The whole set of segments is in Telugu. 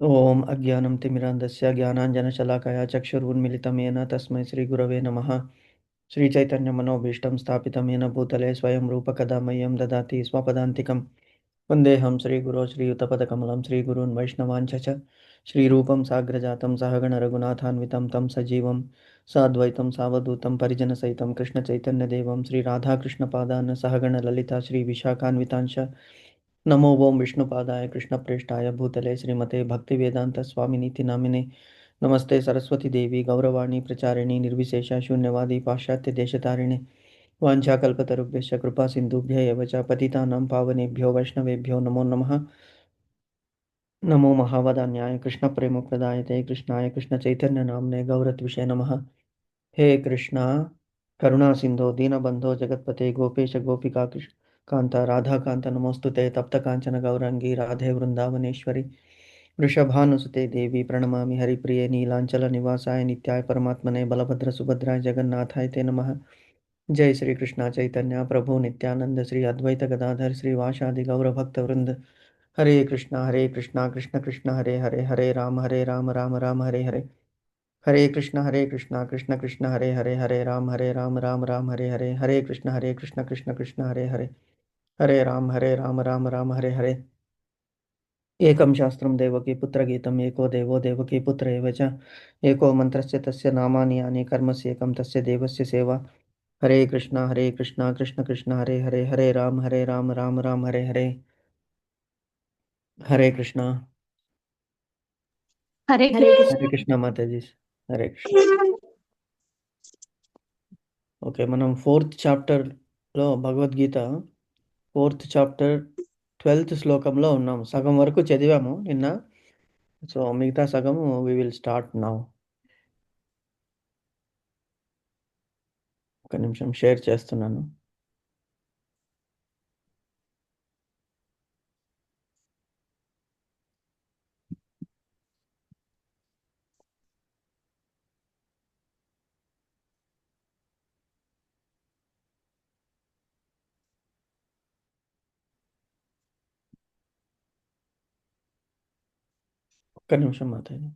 ఓం అజ్ఞానం తిమిరాంధస్య జ్ఞానాంజనశలాకయా చక్షురున్మిళితం येन తస్మై శ్రీగురవే నమః. శ్రీచైతన్యమనోభీష్టం స్థాపితం येन భూతలే స్వయం రూపకదా మह्यं దదాతి స్వపదాంతికం. వందేహం శ్రీగురో శ్రీయుతపదకమలం శ్రీగురూన్ వైష్ణవాంచ చ. శ్రీరూపం సాగ్రజాతం సహగణ రఘునాథాన్వితం తం సజీవం సాద్వైతం సావధూతం పరిజనసహితం కృష్ణచైతన్యదేవం శ్రీరాధాకృష్ణపాదాన్ సహగణ లలితా శ్రీవిశాఖాన్వితాంశ. नमो ओं विष्णुपादाय कृष्णप्रेष्ठाय भूतले श्रीमते भक्तिवेदान्तस्वामिनीति नामिने नमस्ते सरस्वती देवी गौरवाणी प्रचारिणी निर्विशेष शून्यवादी पाश्चात्य देशतारिणे वाञ्छाकल्पतरुभ्यश्च कृपा सिन्धुभ्य एव च पतितानां पावनेभ्यो वैष्णवेभ्यो नमो नमः. नमो महावदान्याय कृष्णप्रेमप्रदायते कृष्णाय कृष्णचैतन्यनाम्ने गौरत्विषे नमः. हे कृष्णा करुणा सिंधो दीनबंधो जगतपते गोपेश गोपिका कृष्ण कांता राधा कांता नमोस्तुते तप्त कांचन गौरांगी राधे वृंदावनेश्वरी वृषभानुसुते देवी प्रणमामि हरिप्रिये नीलांचल निवासाय नित्याय परमात्मने बलभद्र सुभद्राय जगन्नाथाय ते नमः. जय श्री कृष्णा चैतन्य प्रभु नित्यानंद श्री अद्वैत गदाधर श्रीवासादि गौर भक्त वृंद. हरे कृष्णा कृष्ण कृष्ण हरे हरे हरे राम राम राम हरे हरे. हरे कृष्णा कृष्ण कृष्ण हरे हरे राम हरे कृष्ण कृष्ण कृष्ण हरे राम हरे. एकं शास्त्रं देवकी पुत्रगीतम् एको देवो देवकी पुत्र एव च. एको मन्त्रस्य तस्य नामानि यानि कर्मस्य एकं तस्य देवस्य सेवा. हरे कृष्णा कृष्ण कृष्ण हरे राम राम हरे हरे. हरे कृष्णा. हरे हरे हरे कृष्ण। कृष्णा माताजी. हरे कृष्ण. ఓకే, మనం 4th చాప్టర్లో భగవద్గీత 4th చాప్టర్ 12th శ్లోకంలో ఉన్నాం. సగం వరకు చదివాము నిన్న. సో మిగతా సగం వి విల్ స్టార్ట్ నౌ. ఒక నిమిషం షేర్ చేస్తున్నాను. ఒక్క నిమిషం మాతాజీ.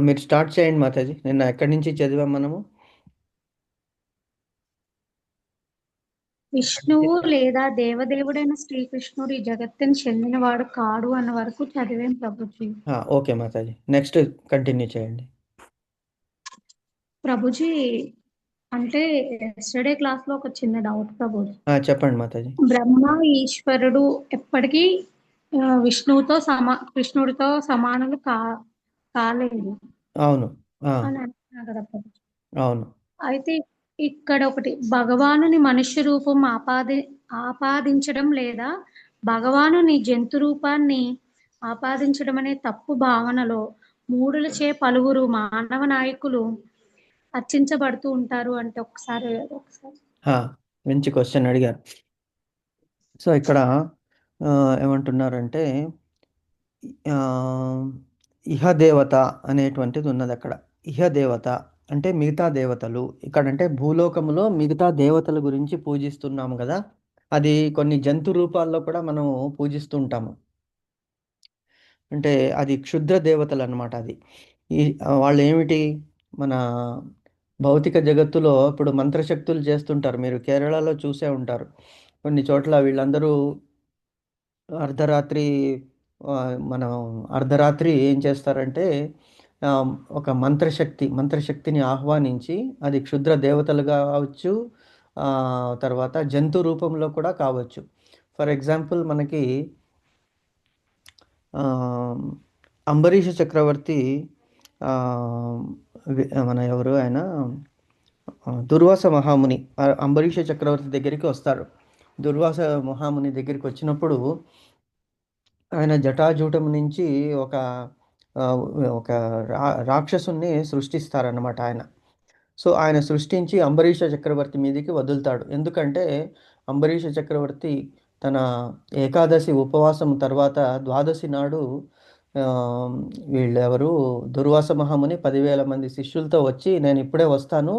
మీరు స్టార్ట్ చేయండి మాతాజీ. నిన్న ఎక్కడి నుంచి చదివాం మనము? విష్ణువు లేదా దేవదేవుడైన శ్రీకృష్ణుడు ఈ జగత్తుని చెందినవాడు కాడు అన్న వరకు చదివేం Prabhuji. Okay Mataji, next continue చేయండి. ప్రభుజీ అంటే ఎస్టర్డే క్లాస్ లో ఒక చిన్న డౌట్ ప్రభుజీ. చెప్పండి మాతాజీ. బ్రహ్మ ఈశ్వరుడు ఎప్పటికీ కృష్ణుడితో సమానులు కాలేదు అవును. అని అంటున్నా కదా ప్రభుజీ. అవును. అయితే ఇక్కడ ఒకటి భగవానుని మనుష్య రూపం ఆపాదించడం లేదా భగవానుని జంతు రూపాన్ని ఆపాదించడం అనే తప్పు భావనలో మూడులచే పలువురు మానవ నాయకులు అర్చించబడుతూ ఉంటారు అంటే ఒకసారి మంచి క్వశ్చన్ అడిగారు. సో ఇక్కడ ఏమంటున్నారంటే ఇహదేవత అనేటువంటిది ఉన్నది అక్కడ. ఇహదేవత అంటే మిగతా దేవతలు. ఇక్కడంటే భూలోకములో మిగతా దేవతల గురించి పూజిస్తున్నాము కదా, అది కొన్ని జంతు రూపాల్లో కూడా మనం పూజిస్తూ ఉంటాము. అంటే అది క్షుద్ర దేవతలు అన్నమాట. అది వాళ్ళు ఏమిటి, మన భౌతిక జగత్తులో ఇప్పుడు మంత్రశక్తులు చేస్తుంటారు. మీరు కేరళలో చూసే ఉంటారు. కొన్ని చోట్ల వీళ్ళందరూ అర్ధరాత్రి మనం అర్ధరాత్రి ఏం చేస్తారంటే ఒక మంత్రశక్తిని ఆహ్వానించి, అది క్షుద్ర దేవతలు కావచ్చు, తర్వాత జంతు రూపంలో కూడా కావచ్చు. ఫర్ ఎగ్జాంపుల్ మనకి అంబరీష చక్రవర్తి మన ఎవరు ఆయన దుర్వాస మహాముని అంబరీష చక్రవర్తి దగ్గరికి వస్తారు. దుర్వాస మహాముని దగ్గరికి వచ్చినప్పుడు ఆయన జటాజూటం నుంచి ఒక ఒక రాక్షసుని సృష్టిస్తారన్నమాట ఆయన. సో ఆయన సృష్టించి అంబరీష చక్రవర్తి మీదకి వదులుతాడు. ఎందుకంటే అంబరీష చక్రవర్తి తన ఏకాదశి ఉపవాసం తర్వాత ద్వాదశి నాడు వీళ్ళెవరు దుర్వాస మహాముని 10,000 మంది శిష్యులతో వచ్చి నేను ఇప్పుడే వస్తాను,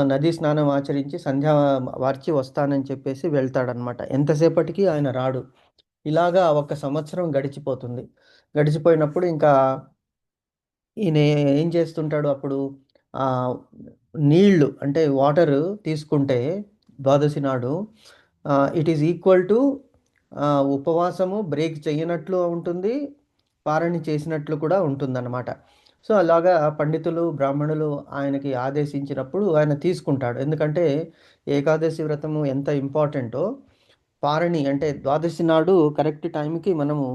నదీ స్నానం ఆచరించి సంధ్యా వార్చి వస్తానని చెప్పేసి వెళ్తాడనమాట. ఎంతసేపటికి ఆయన రాడు. ఇలాగా ఒక సంవత్సరం గడిచిపోతుంది. గడిచిపోయినప్పుడు ఇంకా ఈయన ఏం చేస్తుంటాడు అప్పుడు, ఆహ్, నీళ్ళు అంటే వాటరు తీసుకుంటే ద్వాదశి నాడు ఇట్ ఈజ్ ఈక్వల్ టు ఉపవాసము బ్రేక్ చేయనట్లు ఉంటుంది, పారని చేసినట్లు కూడా ఉంటుందన్నమాట. సో, అలాగా పండితులు, బ్రాహ్మణులు ఆయనకి ఆదేశించినప్పుడు ఆయన తీసుకుంటాడు. ఎందుకంటే ఏకాదశి వ్రతము ఎంత ఇంపార్టెంటో, పారని అంటే ద్వాదశి నాడు కరెక్ట్ టైంకి మనము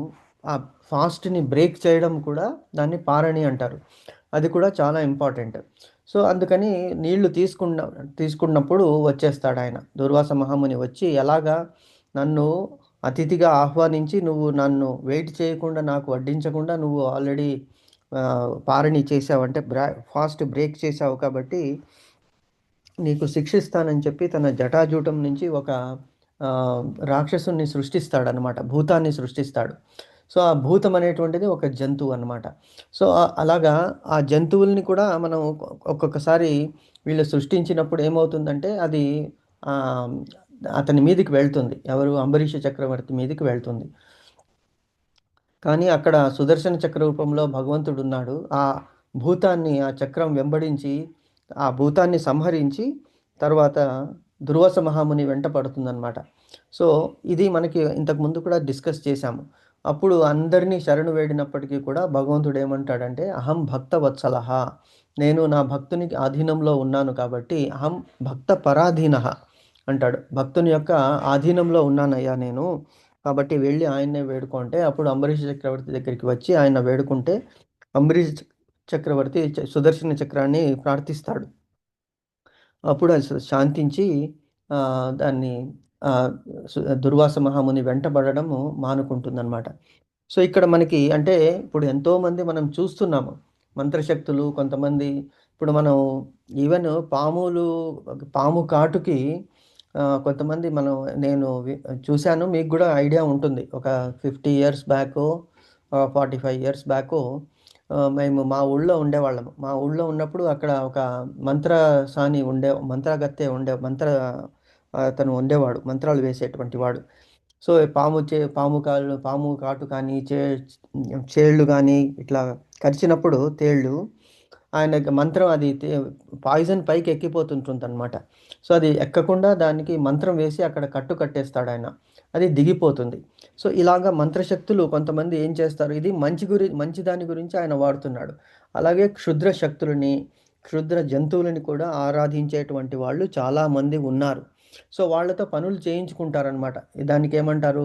ఆ ఫాస్ట్‌ని బ్రేక్ చేయడం కూడా దాన్ని పారని అంటారు. అది కూడా చాలా ఇంపార్టెంట్. సో, అందుకని నీళ్లు తీసుకున్నప్పుడు వచ్చేస్తాడాయన. దుర్వాస మహాముని వచ్చి, "ఎలాగా నన్ను అతిథిగా ఆహ్వానించి నువ్వు నన్ను వెయిట్ చేయకుండా, నాకు వడ్డించకుండా నువ్వు ఆల్రెడీ పారని చేశావంటే ఫాస్ట్ బ్రేక్ చేశావు కాబట్టి నీకు శిక్షిస్తానని" చెప్పి తన జటాజూటం నుంచి ఒక రాక్షసుడిని సృష్టిస్తాడనమాట. భూతాన్ని సృష్టిస్తాడు. సో, ఆ భూతం అనేటువంటిది ఒక జంతువు అనమాట. సో, అలాగా ఆ జంతువుల్ని కూడా మనం ఒక్కొక్కసారి వీళ్ళు సృష్టించినప్పుడు ఏమవుతుందంటే అది ఆహ్, అతని మీదికి వెళ్తుంది. ఎవరు? అంబరీష చక్రవర్తి మీదికి వెళ్తుంది. కానీ అక్కడ సుదర్శన చక్ర రూపంలో భగవంతుడున్నాడు. ఆ భూతాన్ని, ఆ చక్రం వెంబడించి, ఆ భూతాన్ని సంహరించి తర్వాత దుర్వాస మహాముని వెంట పడుతుందనమాట. సో, ఇది మనకి ఇంతకుముందు కూడా డిస్కస్ చేశాము. అప్పుడు అందరినీ శరణు వేడినప్పటికీ కూడా భగవంతుడు ఏమంటాడంటే, "అహం భక్త వత్సలః", నేను నా భక్తునికి ఆధీనంలో ఉన్నాను కాబట్టి, "అహం భక్త పరాధీనః" అంటాడు. భక్తుని యొక్క ఆధీనంలో ఉన్నానయ్యా నేను. కాబట్టి వెళ్ళి ఆయన్నే వేడుకో అంటే, అప్పుడు అంబరీష చక్రవర్తి దగ్గరికి వచ్చి ఆయన వేడుకుంటే, అంబరీష చక్రవర్తి సుదర్శన చక్రాన్ని ప్రార్థిస్తాడు. అప్పుడు అది శాంతించి దాన్ని ఆహ్, దుర్వాస మహాముని వెంటబడడము మానుకుంటుందనమాట. సో, ఇక్కడ మనకి అంటే ఇప్పుడు ఎంతోమంది మనం చూస్తున్నాము. మంత్రశక్తులు కొంతమంది ఇప్పుడు మనం ఈవెన్ పాము కాటుకి కొంతమంది నేను చూసాను. మీకు గూడా ఐడియా ఉంటుంది. ఒక 50 ఇయర్స్ బ్యాకో 45 ఇయర్స్ బ్యాకో మేము మా ఊళ్ళో ఉండేవాళ్ళము. మా ఊళ్ళో ఉన్నప్పుడు అక్కడ ఒక మంత్రగత్తె అతను ఉండేవాడు. మంత్రాలు వేసేటువంటి వాడు. సో, పాము కాటు కానీ, చేళ్ళు గానీ ఇట్లా కరిచినప్పుడు తేళ్ళు, ఆయనకి మంత్రం అది పాయిజన్ పైకి ఎక్కిపోతుంటుందనమాట. సో, అది ఎక్కకుండా దానికి మంత్రం వేసి అక్కడ కట్టేస్తాడాయన. అది దిగిపోతుంది. సో, ఇలాగ మంత్రశక్తులు కొంతమంది ఏం చేస్తారు, ఇది మంచి దాని గురించి ఆయన వాడుతున్నాడు. అలాగే క్షుద్ర శక్తులని, క్షుద్ర జంతువులని కూడా ఆరాధించేటువంటి వాళ్ళు చాలామంది ఉన్నారు. సో, వాళ్ళతో పనులు చేయించుకుంటారనమాట. దానికేమంటారు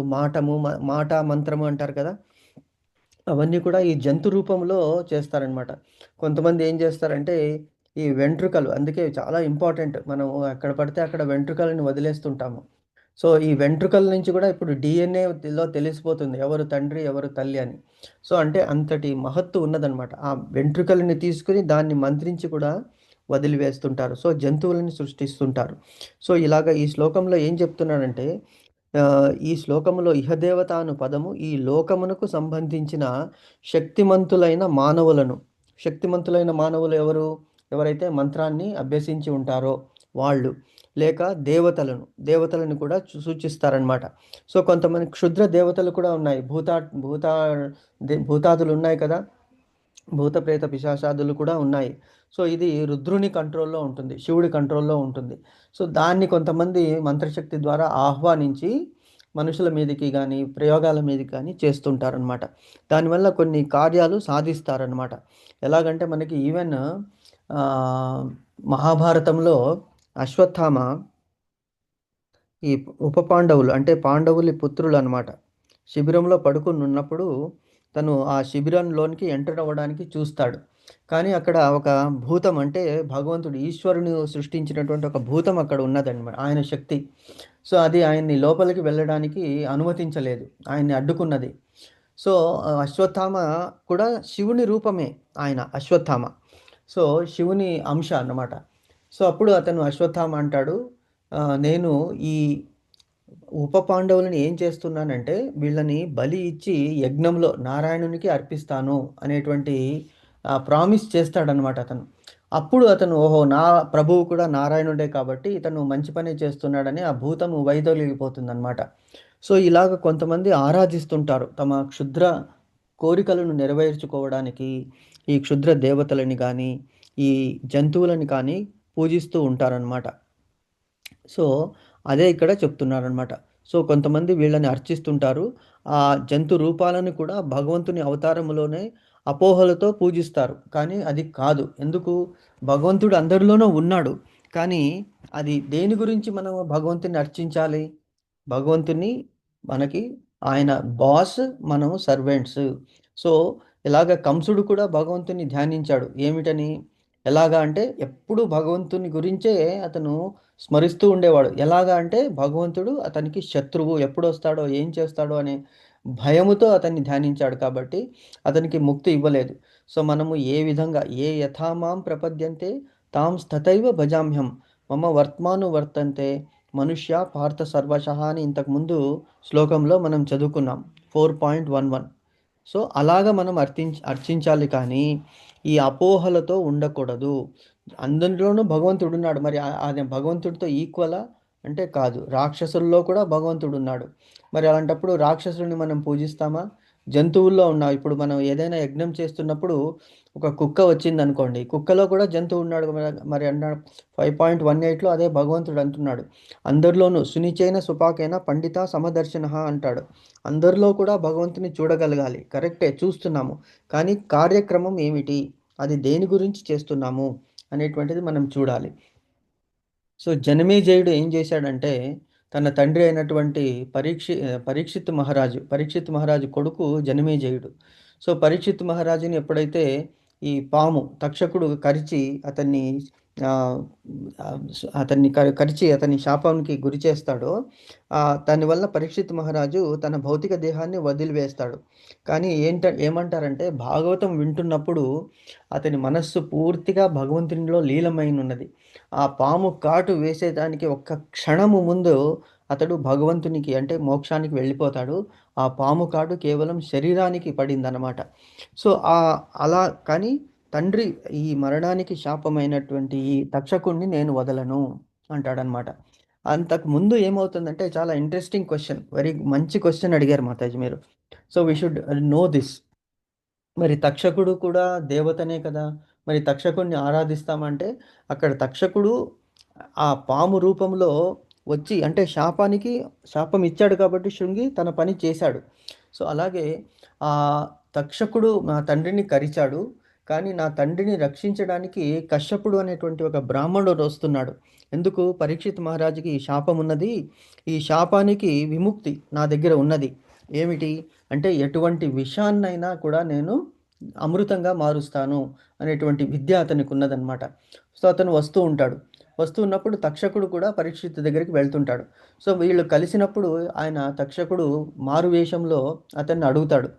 మాట మంత్రము అంటారు కదా! అవన్నీ కూడా ఈ జంతు రూపంలో చేస్తారనమాట. కొంతమంది ఏం చేస్తారంటే, ఈ వెంట్రుకలు అందుకే చాలా ఇంపార్టెంట్. మనం ఎక్కడ పడితే అక్కడ వెంట్రుకలని వదిలేస్తుంటాము. సో, ఈ వెంట్రుకల నుంచి కూడా ఇప్పుడు డీఎన్ఏలో తెలిసిపోతుంది. ఎవరు తండ్రి, ఎవరు తల్లి అని. సో, అంటే అంతటి మహత్తు ఉన్నదనమాట. ఆ వెంట్రుకలని తీసుకొని దాన్ని మంత్రించి కూడా వదిలివేస్తుంటారు. సో, జంతువులని సృష్టిస్తుంటారు. సో, ఇలాగ ఈ శ్లోకంలో ఏం చెప్తున్నాడంటే ఈ శ్లోకములో ఇహదేవత అను పదము ఈ లోకమునకు సంబంధించిన శక్తిమంతులైన మానవులను, శక్తిమంతులైన మానవులు ఎవరు? ఎవరైతే మంత్రాన్ని అభ్యసించి ఉంటారో వాళ్ళు. లేక దేవతలను కూడా సూచిస్తారనమాట. సో, కొంతమంది క్షుద్ర దేవతలు కూడా ఉన్నాయి. భూతాదులు ఉన్నాయి కదా! భూత, ప్రేత, పిశాచాదులు కూడా ఉన్నాయి. సో, ఇది రుద్రుని కంట్రోల్‌లో ఉంటుంది. శివుడి కంట్రోల్‌లో ఉంటుంది. సో, దాన్ని కొంతమంది మంత్రశక్తి ద్వారా ఆహ్వానించి మనుషుల మీదకి గానీ, ప్రయోగాల మీదకి గానీ చేస్తుంటారనమాట. దానివల్ల కొన్ని కార్యాలు సాధిస్తారనమాట. ఎలాగంటే మనకి ఈవెన్ ఆహ్, మహాభారతంలో అశ్వత్థామ ఈ ఉప పాండవులు అంటే పాండవులి పుత్రులనమాట. శిబిరంలో పడుకొనున్నప్పుడు తను ఆ శిబిరంలోనికి ఎంటర్ అవ్వడానికి చూస్తాడు. కానీ అక్కడ ఒక భూతం అంటే భగవంతుడు ఈశ్వరుని సృష్టించినటువంటి ఒక భూతం అక్కడ ఉన్నదనమాట. ఆయన శక్తి. సో, అది ఆయన్ని లోపలికి వెళ్ళడానికి అనుమతించలేదు. ఆయన్ని అడ్డుకున్నది. సో, అశ్వత్థామ కూడా శివుని రూపమే ఆయన అశ్వత్థామ. సో, శివుని అంశ అన్నమాట. సో, అప్పుడు అతను అశ్వత్థామ అంటాడు, నేను ఈ ఉప పాండవులని ఏం చేస్తున్నానంటే వీళ్ళని బలి ఇచ్చి యజ్ఞంలో నారాయణునికి అర్పిస్తాను అనేటువంటి ప్రామిస్ చేస్తాడనమాట అతను. అప్పుడు అతను ఓహో నా ప్రభువు కూడా నారాయణుడే కాబట్టి ఇతను మంచి పనే చేస్తున్నాడని ఆ భూతము వైదొలిగిపోతుందన్నమాట. సో ఇలాగ కొంతమంది ఆరాధిస్తుంటారు తమ క్షుద్ర కోరికలను నెరవేర్చుకోవడానికి ఈ క్షుద్ర దేవతలని కానీ ఈ జంతువులని కానీ పూజిస్తూ ఉంటారనమాట. సో, అదే ఇక్కడ చెప్తున్నారనమాట. సో, కొంతమంది వీళ్ళని అర్చిస్తుంటారు. ఆ జంతు రూపాలను కూడా భగవంతుని అవతారములోనే అపోహలతో పూజిస్తారు. కానీ అది కాదు. ఎందుకు? భగవంతుడు అందరిలోనూ ఉన్నాడు. కానీ అది దేని గురించి మనం భగవంతుని అర్చించాలి? భగవంతుని మనకి ఆయన బాస్, మనము సర్వెంట్స్. సో, ఇలాగ కంసుడు కూడా భగవంతుని ధ్యానించాడు. ఏమిటని? ఎలాగా అంటే ఎప్పుడు భగవంతుని గురించే అతను స్మరిస్తూ ఉండేవాడు. ఎలాగా అంటే భగవంతుడు అతనికి శత్రువు. ఎప్పుడొస్తాడో, ఏం చేస్తాడో అనే భయముతో అతన్ని ధ్యానించాడు కాబట్టి అతనికి ముక్తి ఇవ్వలేదు. సో, మనము ఏ విధంగా యథా మాం ప్రపద్యంతే తాం తథైవ భజామ్యహం మమ వర్త్మాను వర్తంతే మనుష్య పార్థ సర్వశః అని ఇంతకుముందు శ్లోకంలో మనం చదువుకున్నాం 4.11. సో అలాగా మనం అర్చించాలి కానీ ఈ అపోహలతో ఉండకూడదు. అందరిలోనూ భగవంతుడు ఉన్నాడు. మరి అది భగవంతుడితో ఈక్వలా అంటే కాదు. రాక్షసుల్లో కూడా భగవంతుడు ఉన్నాడు. మరి అలాంటప్పుడు రాక్షసుల్ని మనం పూజిస్తామా? జంతువుల్లో ఉన్నాం. ఇప్పుడు మనం ఏదైనా యజ్ఞం చేస్తున్నప్పుడు ఒక కుక్క వచ్చిందనుకోండి. కుక్కలో కూడా జంతువు ఉన్నాడు. మరి అన్నాడు 5.18లో అదే భగవంతుడు అంటున్నాడు. అందరిలోనూ సునిచైన సుపాకైన పండిత సమదర్శన అంటాడు. అందరిలో కూడా భగవంతుని చూడగలగాలి. కరెక్టే చూస్తున్నాము. కానీ కార్యక్రమం ఏమిటి? అది దేని గురించి చేస్తున్నాము అనేటువంటిది మనం చూడాలి. సో జనమేజయుడు ఏం చేశాడంటే తన తండ్రి అయినటువంటి పరీక్షిత్ మహారాజు కొడుకు జనమేజయుడు. సో పరీక్షిత్ మహారాజుని ఎప్పుడైతే ఈ పాము తక్షకుడు కరిచి అతన్ని ఆ, కరిచి అతని శాపానికి గురి చేస్తాడో దానివల్ల పరీక్షిత్ మహారాజు తన భౌతిక దేహాన్ని వదిలివేస్తాడు. కానీ ఏమంటారంటే భాగవతం వింటున్నప్పుడు అతని మనస్సు పూర్తిగా భగవంతునిలో లీలమై ఉన్నది. ఆ పాము కాటు వేసేదానికి ఒక్క క్షణము ముందు అతడు భగవంతునికి అంటే మోక్షానికి వెళ్ళిపోతాడు. ఆ పాము కాటు కేవలం శరీరానికి పడిందనమాట. సో అలా కానీ తండ్రి ఈ మరణానికి శాపమైనటువంటి ఈ తక్షకుడిని నేను వదలను అంటాడనమాట. అంతకు ముందు ఏమవుతుందంటే చాలా ఇంట్రెస్టింగ్ క్వశ్చన్, వెరీ మంచి క్వశ్చన్ అడిగారు మాతాజీ మీరు. So we should know this. మరి తక్షకుడు కూడా దేవతనే కదా! మరి తక్షకుడిని ఆరాధిస్తామంటే అక్కడ తక్షకుడు ఆ పాము రూపంలో వచ్చి అంటే శాపం ఇచ్చాడు కాబట్టి శృంగి తన పని చేశాడు. సో అలాగే ఆ తక్షకుడు నా తండ్రిని కరిచాడు. కానీ నా తండ్రిని రక్షించడానికి కశ్యపుడు అనేటువంటి ఒక బ్రాహ్మణుడు వస్తున్నాడు. ఎందుకు? పరీక్షిత్ మహారాజుకి ఈ శాపం ఉన్నది. ఈ శాపానికి విముక్తి నా దగ్గర ఉన్నది. ఏమిటి? అంటే ఎటువంటి విషాన్నైనా కూడా నేను అమృతంగా మారుస్తాను అనేటువంటి విద్య అతనికి ఉన్నదనమాట. సో అతను వస్తూ ఉంటాడు. వస్తూ ఉన్నప్పుడు తక్షకుడు కూడా పరీక్షిత్ దగ్గరికి వెళ్తుంటాడు. సో వీళ్ళు కలిసినప్పుడు ఆయన తక్షకుడు మారు వేషంలో అతన్ని అడుగుతాడు.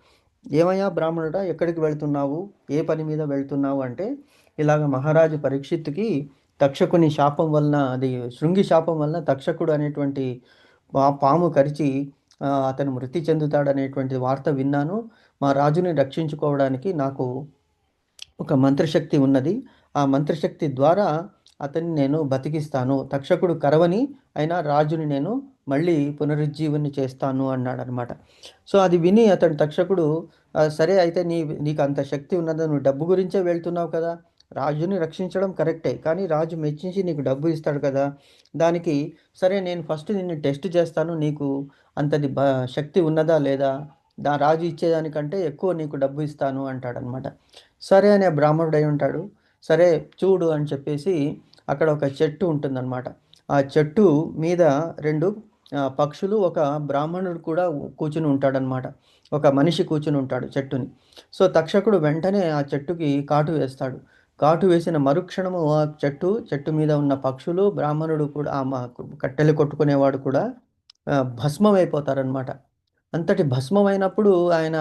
ఏమయ్యా బ్రాహ్మణుడా, ఎక్కడికి వెళ్తున్నావు? ఏ పని మీద వెళ్తున్నావు అంటే ఇలాగ మహారాజు పరీక్షిత్తుకి తక్షకుని శాపం వలన అది శృంగి శాపం వలన తక్షకుడు అనేటువంటి పాము కరిచి అతను మృతి చెందుతాడనేటువంటి వార్త విన్నాను. మా రాజుని రక్షించుకోవడానికి నాకు ఒక మంత్రశక్తి ఉన్నది. ఆ మంత్రశక్తి ద్వారా అతన్ని నేను బతికిస్తాను. తక్షకుడు కరవని అయినా రాజుని నేను మళ్ళీ పునరుజ్జీవుని చేస్తాను అన్నాడనమాట. సో అది విని అతడు తక్షకుడు సరే అయితే నీకు అంత శక్తి ఉన్నదా, నువ్వు డబ్బు గురించే వెళ్తున్నావు కదా, రాజుని రక్షించడం కరెక్టే కానీ రాజు మెచ్చించి నీకు డబ్బు ఇస్తాడు కదా, దానికి సరే నేను ఫస్ట్ నిన్ను టెస్ట్ చేస్తాను, నీకు అంతది శక్తి ఉన్నదా లేదా, రాజు ఇచ్చేదానికంటే ఎక్కువ నీకు డబ్బు ఇస్తాను అంటాడనమాట. సరే అనే బ్రాహ్మణుడు అయి ఉంటాడు. సరే చూడు అని చెప్పేసి అక్కడ ఒక చెట్టు ఉంటుందన్నమాట. ఆ చెట్టు మీద 2 పక్షులు, ఒక బ్రాహ్మణుడు కూడా కూర్చుని ఉంటాడనమాట. ఒక మనిషి కూర్చుని ఉంటాడు చెట్టుని. సో తక్షకుడు వెంటనే ఆ చెట్టుకి కాటు వేస్తాడు. కాటు వేసిన మరుక్షణము ఆ చెట్టు మీద ఉన్న పక్షులు, బ్రాహ్మణుడు కూడా కట్టెలు కొట్టుకునేవాడు కూడా భస్మం అయిపోతారనమాట. అంతటి భస్మమైనప్పుడు ఆయన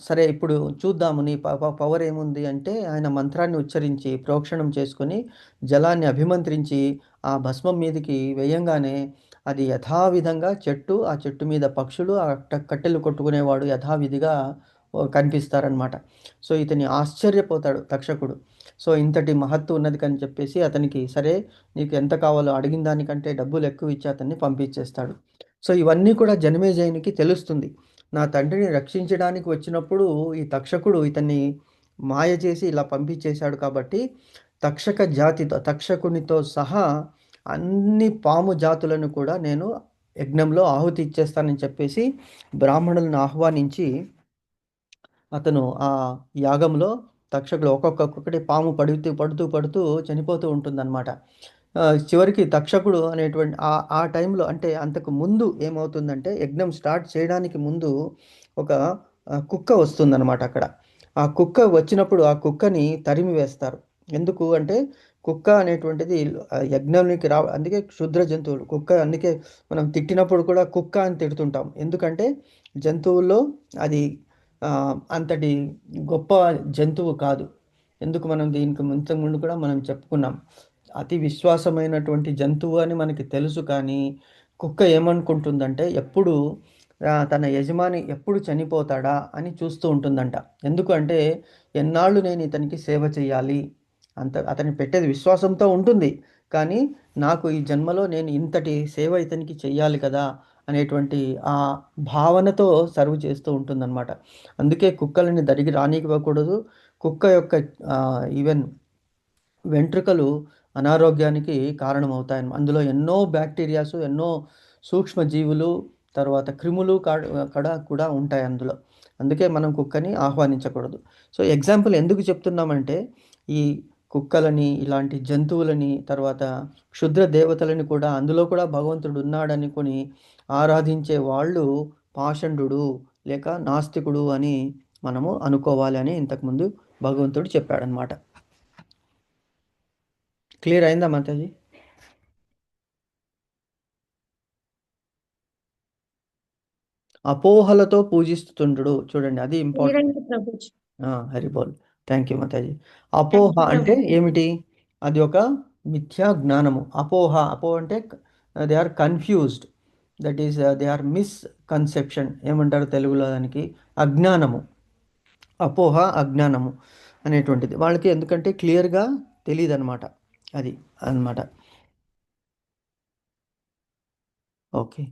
సరే ఇప్పుడు చూద్దాము నీ పవర్ ఏముంది అంటే ఆయన మంత్రాన్ని ఉచ్చరించి ప్రోక్షణం చేసుకొని జలాన్ని అభిమంత్రించి ఆ భస్మం మీదకి వేయంగానే అది యథావిధంగా ఆ చెట్టు మీద పక్షులు ఆ కట్టెలు కొట్టుకునేవాడు యథావిధిగా కనిపిస్తారనమాట. సో ఇతని ఆశ్చర్యపోతాడు తక్షకుడు. సో ఇంతటి మహత్తు ఉన్నది కని చెప్పేసి అతనికి సరే నీకు ఎంత కావాలో అడిగిన దానికంటే డబ్బులు ఎక్కువ ఇచ్చి అతన్ని పంపించేస్తాడు. సో ఇవన్నీ కూడా జనమేజయునికి తెలుస్తుంది. నా తండ్రిని రక్షించడానికి వచ్చినప్పుడు ఈ తక్షకుడు ఇతన్ని మాయ చేసి ఇలా పంపించేశాడు కాబట్టి తక్షకునితో సహా అన్ని పాము జాతులను కూడా నేను యజ్ఞంలో ఆహుతి ఇచ్చేస్తానని చెప్పేసి బ్రాహ్మణులను ఆహ్వానించి అతను ఆ యాగంలో తక్షకుడు ఒక్కొక్కటి పాము పడుతూ పడుతూ పడుతూ చనిపోతూ ఉంటుందన్నమాట. చివరికి తక్షకుడు అనేటువంటి ఆ టైంలో అంటే అంతకు ముందు ఏమవుతుందంటే యజ్ఞం స్టార్ట్ చేయడానికి ముందు ఒక కుక్క వస్తుందన్నమాట అక్కడ. ఆ కుక్క వచ్చినప్పుడు ఆ కుక్కని తరిమి వేస్తారు. ఎందుకు అంటే కుక్క అనేటువంటిది యజ్ఞానికి అందుకే క్షుద్ర జంతువులు కుక్క. అందుకే మనం తిట్టినప్పుడు కూడా కుక్క అని తిడుతుంటాం. ఎందుకంటే జంతువుల్లో అది అంతటి గొప్ప జంతువు కాదు. ఎందుకు మనం దీనికి ముందు కూడా మనం చెప్పుకున్నాం. అతి విశ్వాసమైనటువంటి జంతువు అని మనకి తెలుసు కానీ కుక్క ఏమనుకుంటుందంటే ఎప్పుడు తన యజమాని ఎప్పుడు చనిపోతాడా అని చూస్తూ ఉంటుందంట. ఎందుకు అంటే ఎన్నాళ్ళు నేను ఇతనికి సేవ చేయాలి అతన్ని పెట్టేది విశ్వాసంతో ఉంటుంది. కానీ నాకు ఈ జన్మలో నేను ఇంతటి సేవ ఇతనికి చెయ్యాలి కదా అనేటువంటి ఆ భావనతో సర్వ్ చేస్తూ ఉంటుందన్నమాట. అందుకే కుక్కలని దరికి రానివ్వకూడదు. కుక్క యొక్క ఈవెన్ వెంట్రుకలు అనారోగ్యానికి కారణమవుతాయి. అందులో ఎన్నో బ్యాక్టీరియాస్, ఎన్నో సూక్ష్మజీవులు, తర్వాత క్రిములు కూడా ఉంటాయి అందులో. అందుకే మనం కుక్కని ఆహ్వానించకూడదు. సో ఎగ్జాంపుల్ ఎందుకు చెప్తున్నామంటే ఈ కుక్కలని, ఇలాంటి జంతువులని, తర్వాత క్షుద్ర దేవతలని కూడా అందులో కూడా భగవంతుడు ఉన్నాడనుకొని ఆరాధించే వాళ్ళు పాషండు లేక నాస్తికుడు అని మనము అనుకోవాలి అని ఇంతకుముందు భగవంతుడు చెప్పాడనమాట. క్లియర్ అయిందా మాతాజీ? అపోహలతో పూజిస్తుండు చూడండి, అది important. Prabhuji. Haribol. Thank you Mataji. అపోహ అంటే ఏమిటి? అది ఒక మిథ్యా జ్ఞానము. అపోహ అంటే they are confused. That is they are misconception. ఏమంటారు తెలుగులో దానికి? అజ్ఞానము. అపోహ అజ్ఞానము అనేటువంటిది వాళ్ళకి ఎందుకంటే క్లియర్గా తెలియదు అనమాట. అది అన్నమాట. ఓకే,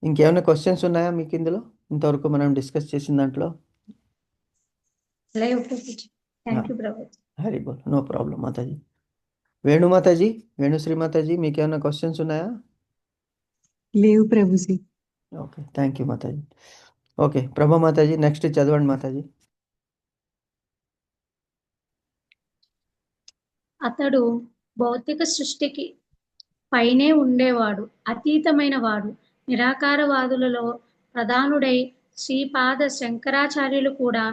ఇంకేమైనా క్వశ్చన్స్ ఉన్నాయా మీకు ఇందులో ఇంతవరకు మనం డిస్కస్ చేసిన దాంట్లో? హరి బోల్. No problem Mataji. వేణు మాతాజీ, వేణుశ్రీ మాతాజీ, మీకు ఏమైనా క్వశ్చన్స్ ఉన్నాయా? లేవు Prabhuji. Okay, thank you Mataji. Okay Prabha Mataji, next చదవండి మాతాజీ. అతడు భౌతిక సృష్టికి పైనే ఉండేవాడు, అతీతమైన వాడు, నిరాకారవాదులలో ప్రధానుడై శ్రీపాద శంకరాచార్యులు కూడా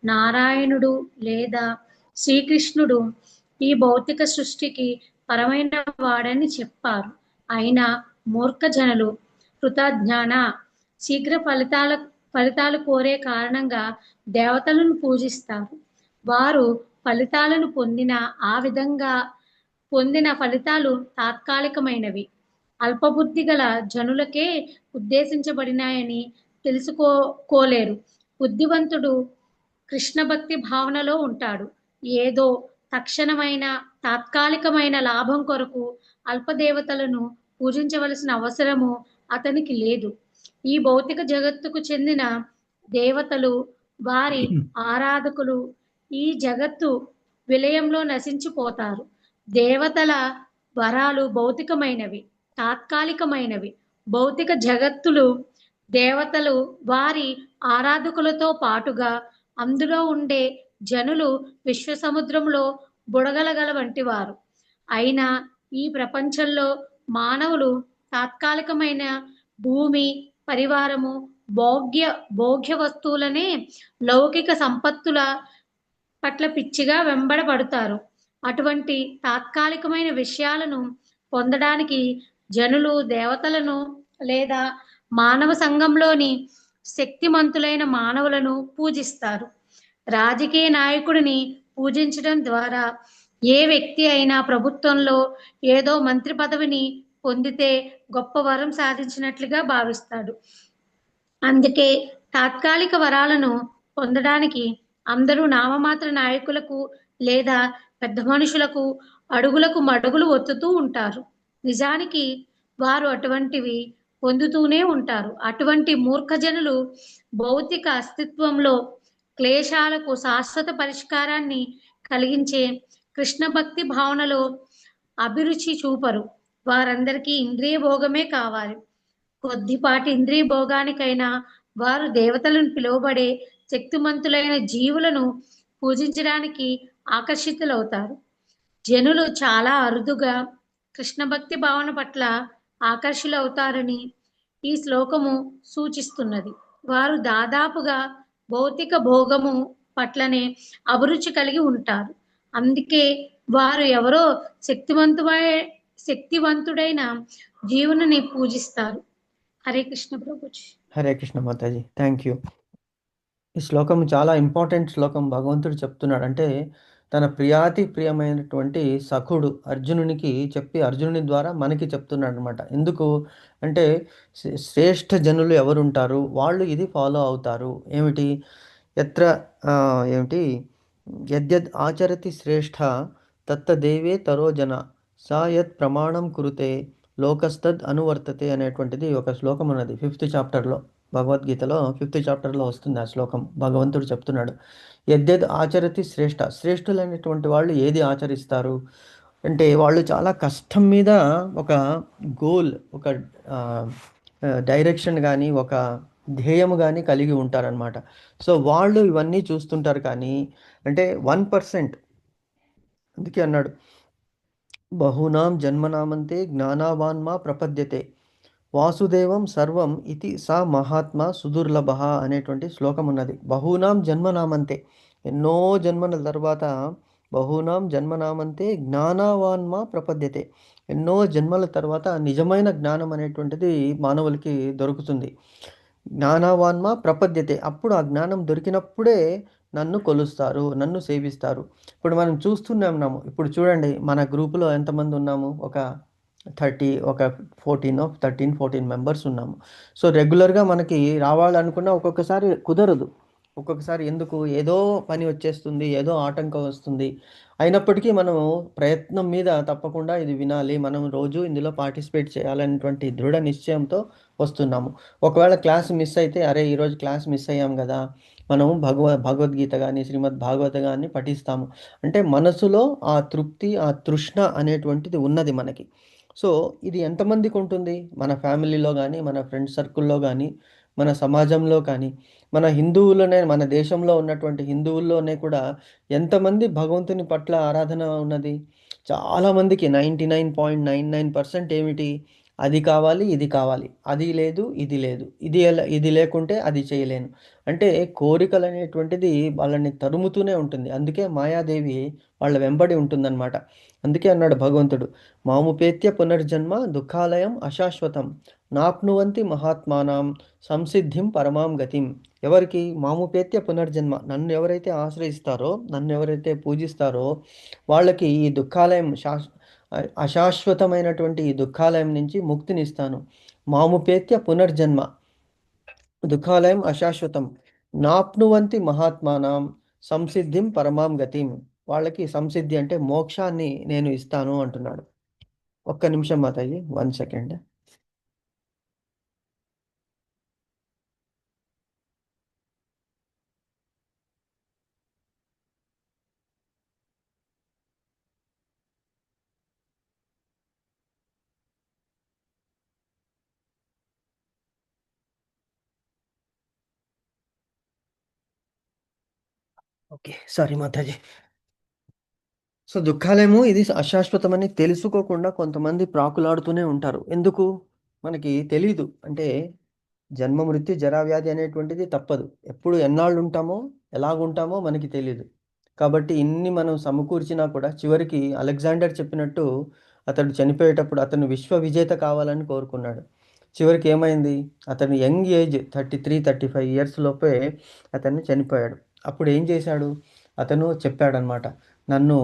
నారాయణుడు లేదా శ్రీకృష్ణుడు ఈ భౌతిక సృష్టికి పరమైన వాడని చెప్పారు. అయినా మూర్ఖ జనులు కృతజ్ఞాన శీఘ్ర ఫలితాలు కోరే కారణంగా దేవతలను పూజిస్తారు. వారు ఫలితాలను ఆ విధంగా పొందిన ఫలితాలు తాత్కాలికమైనవి, అల్పబుద్ధి గల జనులకే ఉద్దేశించబడినాయని తెలుసుకోలేరు. బుద్ధివంతుడు కృష్ణ భక్తి భావనలో ఉంటాడు. ఏదో తక్షణమైన తాత్కాలికమైన లాభం కొరకు అల్పదేవతలను పూజించవలసిన అవసరము అతనికి లేదు. ఈ భౌతిక జగత్తుకు చెందిన దేవతలు, వారి ఆరాధకులు ఈ జగత్తు విలయంలో నశించిపోతారు. దేవతల వరాలు భౌతికమైనవి, తాత్కాలికమైనవి. భౌతిక జగత్తులు దేవతలు వారి ఆరాధకులతో పాటుగా అందులో ఉండే జనులు విశ్వసముద్రంలో బుడగలగల వంటి వారు. అయినా ఈ ప్రపంచంలో మానవులు తాత్కాలికమైన భూమి, పరివారము, భోగ్య వస్తువులనే లౌకిక సంపత్తుల పట్ల పిచ్చిగా వెంబడబడతారు. అటువంటి తాత్కాలికమైన విషయాలను పొందడానికి జనులు దేవతలను లేదా మానవ సంఘంలోని శక్తిమంతులైన మానవులను పూజిస్తారు. రాజకీయ నాయకుడిని పూజించడం ద్వారా ఏ వ్యక్తి అయినా ప్రభుత్వంలో ఏదో మంత్రి పదవిని పొందితే గొప్ప వరం సాధించినట్లుగా భావిస్తాడు. అందుకే తాత్కాలిక వరాలను పొందడానికి అందరూ నామమాత్ర నాయకులకు లేదా పెద్ద మనుషులకు అడుగులకు మడుగులు ఒత్తుతూ ఉంటారు. నిజానికి వారు అటువంటివి పొందుతూనే ఉంటారు. అటువంటి మూర్ఖజనులు భౌతిక అస్తిత్వంలో క్లేశాలకు శాశ్వత పరిష్కారాన్ని కలిగించే కృష్ణ భక్తి భావనలో అభిరుచి చూపరు. వారందరికీ ఇంద్రియ భోగమే కావాలి. కొద్దిపాటి ఇంద్రియ భోగానికైనా వారు దేవతలను పిలువబడే శక్తిమంతులైన జీవులను పూజించడానికి ఆకర్షితులవుతారు. జనులు చాలా అరుదుగా కృష్ణ భక్తి భావన పట్ల ఆకర్షులవుతారని ఈ శ్లోకము సూచిస్తున్నది. వారు దాదాపుగా భౌతిక భోగము పట్లనే అభిరుచి కలిగి ఉంటారు. అందుకే వారు ఎవరో శక్తివంతుడైన జీవుని పూజిస్తారు. హరే కృష్ణ ప్రభుజీ. Hare Krishna Mataji, thank you. ఈ శ్లోకం చాలా ఇంపార్టెంట్ శ్లోకం. భగవంతుడు చెప్తున్నాడు అంటే తన ప్రియమైనటువంటి సఖుడు అర్జునునికి చెప్పి అర్జునుని ద్వారా మనకి చెప్తున్నాడు అనమాట. ఎందుకు అంటే శ్రేష్ఠ జనులు ఎవరుంటారు వాళ్ళు ఇది ఫాలో అవుతారు. ఏమిటి ఎత్ర ఏమిటి యద్యద్ ఆచరతి శ్రేష్ఠ తత్తదేవే తరోజన సా యత్ ప్రమాణం కురుతే లోకస్తద్ అనువర్తతే అనేటువంటిది ఒక శ్లోకం ఉన్నది 5th చాప్టర్లో, భగవద్గీతలో 5th చాప్టర్లో వస్తుంది ఆ శ్లోకం. భగవంతుడు చెప్తున్నాడు యద్యద్ ఆచరతి శ్రేష్ఠ, శ్రేష్ఠులైనటువంటి వాళ్ళు ఏది ఆచరిస్తారు అంటే వాళ్ళు చాలా కష్టం మీద ఒక గోల్, ఒక డైరెక్షన్ కానీ ఒక ధ్యేయము కానీ కలిగి ఉంటారనమాట. సో వాళ్ళు ఇవన్నీ చూస్తుంటారు. కానీ అంటే 1%, అందుకే అన్నాడు బహూనాం జన్మనామంతే జ్ఞానావాన్మా ప్రపద్యతే వాసుదేవం సర్వం ఇది సా మహాత్మా సుదుర్లభ అనేటువంటి శ్లోకం ఉన్నది. బహూనాం జన్మనామంతే, ఎన్నో జన్మల తర్వాత బహూనాం జన్మనామంతే జ్ఞానావాన్మా ప్రపద్యతే, ఎన్నో జన్మల తర్వాత నిజమైన జ్ఞానం అనేటువంటిది మానవులకి దొరుకుతుంది. జ్ఞానావాన్మా ప్రపద్యతే, అప్పుడు ఆ జ్ఞానం దొరికినప్పుడే నన్ను కొలుస్తారు, నన్ను సేవిస్తారు. ఇప్పుడు మనం చూస్తున్నాము. ఇప్పుడు చూడండి మన గ్రూపులో ఎంతమంది ఉన్నాము, ఒక 13 మెంబర్స్ ఉన్నాము. సో రెగ్యులర్గా మనకి రావాలనుకున్నా ఒక్కొక్కసారి కుదరదు. ఒక్కొక్కసారి ఎందుకు ఏదో పని వచ్చేస్తుంది, ఏదో ఆటంకం వస్తుంది. అయినప్పటికీ మనము ప్రయత్నం మీద తప్పకుండా ఇది వినాలి, మనం రోజు ఇందులో పార్టిసిపేట్ చేయాలనేటువంటి దృఢ నిశ్చయంతో వస్తున్నాము. ఒకవేళ క్లాస్ మిస్ అయితే అరే ఈరోజు క్లాస్ మిస్ అయ్యాం కదా, మనము భగవద్గీత కానీ శ్రీమద్ భాగవత కానీ పఠిస్తాము. అంటే మనసులో ఆ తృప్తి, ఆ తృష్ణ అనేటువంటిది ఉన్నది మనకి. సో ఇది ఎంతమందికి ఉంటుంది, మన ఫ్యామిలీలో కానీ, మన ఫ్రెండ్ సర్కిల్లో కానీ, మన సమాజంలో కానీ, మన హిందువులోనే, మన దేశంలో ఉన్నటువంటి హిందువుల్లోనే కూడా ఎంతమంది భగవంతుని పట్ల ఆరాధన ఉన్నది? చాలామందికి 99.99% ఏమిటి, అది కావాలి, ఇది కావాలి, అది లేదు, ఇది లేదు, ఇది లేకుంటే అది చేయలేను అంటే కోరికలు అనేటువంటిది వాళ్ళని తరుముతూనే ఉంటుంది. అందుకే మాయాదేవి వాళ్ళ వెంబడి ఉంటుందన్నమాట. అందుకే అన్నాడు భగవంతుడు మాముపేత్య పునర్జన్మ దుఃఖాలయం అశాశ్వతం నాప్నువంతి మహాత్మానం సంసిద్ధిం పరమాం గతిం. ఎవరికి మాముపేత్య పునర్జన్మ, నన్ను ఎవరైతే ఆశ్రయిస్తారో, నన్ను ఎవరైతే పూజిస్తారో వాళ్ళకి ఈ దుఃఖాలయం అశాశ్వతమైనటువంటి ఈ దుఃఖాలయం నుంచి ముక్తినిస్తాను. మాముపేత్య పునర్జన్మ దుఃఖాలయం అశాశ్వతం నాప్నువంతి మహాత్మానం సంసిద్ధిం పరమాం గతిం. వాళ్ళకి సంసిద్ధి అంటే మోక్షాన్ని నేను ఇస్తాను అంటున్నాడు. ఒక్క నిమిషం Mataji, 1 second. Okay, sorry Mataji. So దుఃఖాలేమో ఇది అశాశ్వతమని తెలుసుకోకుండా కొంతమంది ప్రాకులాడుతూనే ఉంటారు. ఎందుకు మనకి తెలీదు. అంటే జన్మ మృత్యు జరావ్యాధి అనేటువంటిది తప్పదు. ఎప్పుడు ఎన్నాళ్ళు ఉంటామో ఎలాగుంటామో మనకి తెలీదు. కాబట్టి ఇన్ని మనం సమకూర్చినా కూడా చివరికి అలెగ్జాండర్ చెప్పినట్టు అతడు చనిపోయేటప్పుడు అతను విశ్వ విజేత కావాలని కోరుకున్నాడు. చివరికి ఏమైంది, అతను యంగ్ ఏజ్ 33-35 ఇయర్స్ లోపే అతను చనిపోయాడు. అప్పుడు ఏం చేశాడు, అతను చెప్పాడనమాట, నన్ను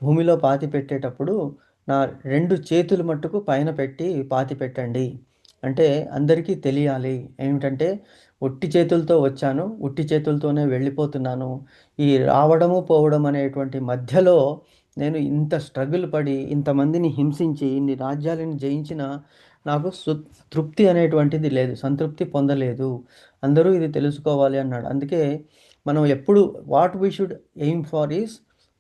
భూమిలో పాతి పెట్టేటప్పుడు నా 2 చేతులు మట్టుకు పైన పెట్టి పాతి పెట్టండి. అంటే అందరికీ తెలియాలి ఏమిటంటే, ఒట్టి చేతులతో వచ్చాను, ఒట్టి చేతులతోనే వెళ్ళిపోతున్నాను. ఈ రావడము పోవడం అనేటువంటి మధ్యలో నేను ఇంత స్ట్రగుల్ పడి ఇంతమందిని హింసించి ఇన్ని రాజ్యాలను జయించిన నాకు తృప్తి అనేటువంటిది లేదు, సంతృప్తి పొందలేదు. అందరూ ఇది తెలుసుకోవాలి అన్నాడు. అందుకే మనం ఎప్పుడు what we should aim for is,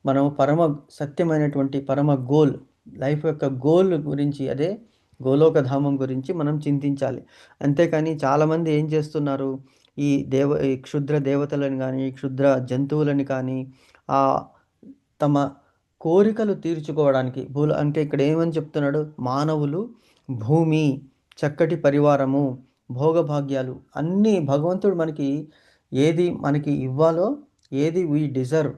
మనం పరమ సత్యమైనటువంటి పరమ గోల్, లైఫ్ యొక్క గోల్ గురించి, అదే గోలోక ధామం గురించి మనం చింతించాలి. అంతేకాని చాలామంది ఏం చేస్తున్నారు, ఈ క్షుద్ర దేవతలను కానీ క్షుద్ర జంతువులని కానీ తమ కోరికలు తీర్చుకోవడానికి అంటే ఇక్కడ ఏమని చెప్తున్నాడు, మానవులు, భూమి, చక్కటి పరివారము, భోగభాగ్యాలు అన్నీ భగవంతుడు మనకి ఏది మనకి ఇవ్వాలో, ఏది వీ డిజర్వ్,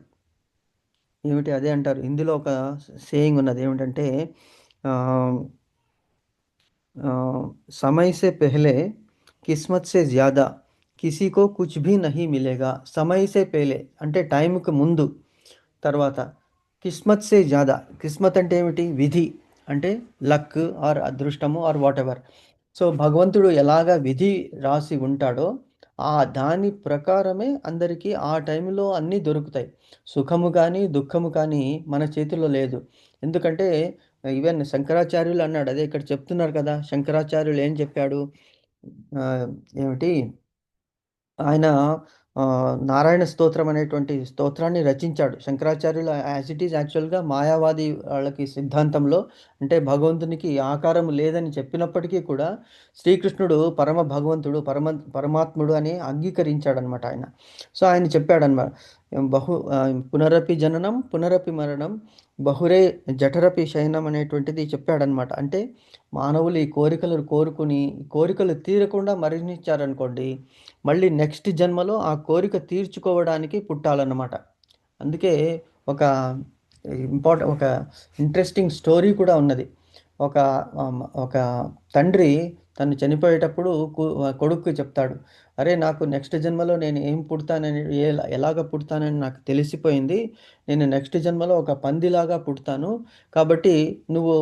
ఏమిటి అదే అంటారు. ఇందులో ఒక సేయింగ్ ఉన్నది ఏమిటంటే, సమయ సే పెహలే కిస్మత్ సే జ్యాదా కిసీకో కుచ్ భీ నహీ మిలేగా. సమయ సే పెహలే అంటే టైంకి ముందు, తర్వాత కిస్మత్ సే జ్యాదా, కిస్మత్ అంటే ఏమిటి, విధి అంటే లక్ ఆర్ అదృష్టము ఆర్ వాట్ ఎవర్. సో భగవంతుడు ఎలాగ విధి రాసి ఉంటాడో దాని ప్రకారమే అందరికీ ఆ టైంలో అన్నీ దొరుకుతాయి. సుఖము కానీ దుఃఖము కానీ మన చేతిలో లేదు. ఎందుకంటే ఈవెన్ శంకరాచార్యులు అన్నాడు, అదే ఇక్కడ చెప్తున్నారు కదా, శంకరాచార్యులు ఏం చెప్పాడు, ఏమిటి ఆయన నారాయణ స్తోత్రం అనేటువంటి స్తోత్రాన్ని రచించాడు శంకరాచార్యులు. యాజ్ ఇట్ ఈజ్ యాక్చువల్గా మాయావాది వాళ్ళకి సిద్ధాంతంలో అంటే భగవంతునికి ఆకారం లేదని చెప్పినప్పటికీ కూడా శ్రీకృష్ణుడు పరమ భగవంతుడు, పరమాత్ముడు అని అంగీకరించాడనమాట ఆయన. సో ఆయన చెప్పాడనమాట, పునరపి జననం పునరపి మరణం బహురే జఠరపి శయనం అనేటువంటిది చెప్పాడనమాట. అంటే మానవులు ఈ కోరికలు కోరికలు తీరకుండా మరణించారనుకోండి, మళ్ళీ నెక్స్ట్ జన్మలో ఆ కోరిక తీర్చుకోవడానికి పుట్టాలన్నమాట. అందుకే ఒక ఒక ఇంట్రెస్టింగ్ స్టోరీ కూడా ఉన్నది. ఒక తండ్రి తను చనిపోయేటప్పుడు కొడుక్కి చెప్తాడు, అరే నాకు నెక్స్ట్ జన్మలో నేను ఏం పుడతానని, ఎలాగ పుడతానని నాకు తెలిసిపోయింది, నేను నెక్స్ట్ జన్మలో ఒక పందిలాగా పుడతాను, కాబట్టి నువ్వు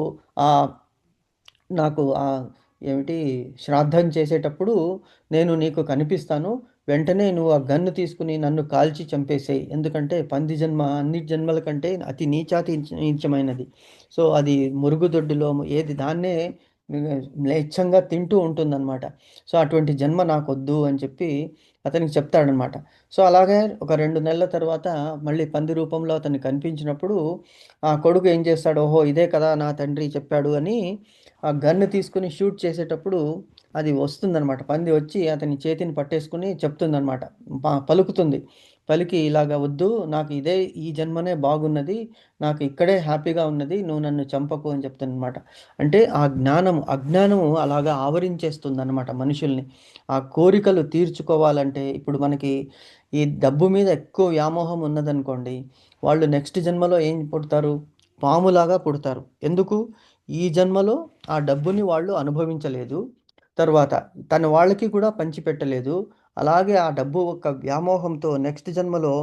నాకు ఏమిటి శ్రాద్ధం చేసేటప్పుడు నేను నీకు కనిపిస్తాను, వెంటనే నువ్వు ఆ గన్ను తీసుకుని నన్ను కాల్చి చంపేసేయి, ఎందుకంటే పంది జన్మ అన్ని జన్మల కంటే అతి నీచమైనది. సో అది మురుగుదొడ్డిలో ఏది దాన్నే మ్లేచ్ఛంగా తింటూ ఉంటుందన్నమాట. సో అటువంటి జన్మ నాకు వద్దు అని చెప్పి అతనికి చెప్తాడనమాట. సో అలాగే ఒక 2 నెలల తర్వాత మళ్ళీ పంది రూపంలో అతనికి కనిపించినప్పుడు ఆ కొడుకు ఏం చేస్తాడు, ఓహో ఇదే కదా నా తండ్రి చెప్పాడు అని ఆ గన్ను తీసుకుని షూట్ చేసేటప్పుడు అది వస్తుందన్నమాట. పంది వచ్చి అతని చేతిని పట్టేసుకుని చెప్తుందన్నమాట, పలుకుతుంది, పలికి ఇలాగ వద్దు, నాకు ఈ జన్మనే బాగున్నది, నాకు ఇక్కడే హ్యాపీగా ఉన్నది, నువ్వు నన్ను చంపకు అని చెప్తుందన్నమాట. అంటే ఆ అజ్ఞానము అలాగా ఆవరించేస్తుంది అన్నమాట మనుషుల్ని. ఆ కోరికలు తీర్చుకోవాలంటే ఇప్పుడు మనకి ఈ డబ్బు మీద ఎక్కువ వ్యామోహం ఉన్నదనుకోండి, వాళ్ళు నెక్స్ట్ జన్మలో ఏం పుడతారు, పాములాగా పుడతారు. ఎందుకు, ఈ జన్మలో ఆ డబ్బుని వాళ్ళు అనుభవించలేదు, తర్వాత తన వాళ్ళకి కూడా పంచిపెట్టలేదు. అలాగే ఆ డబ్బు ఒక వ్యామోహంతో నెక్స్ట్ జన్మలో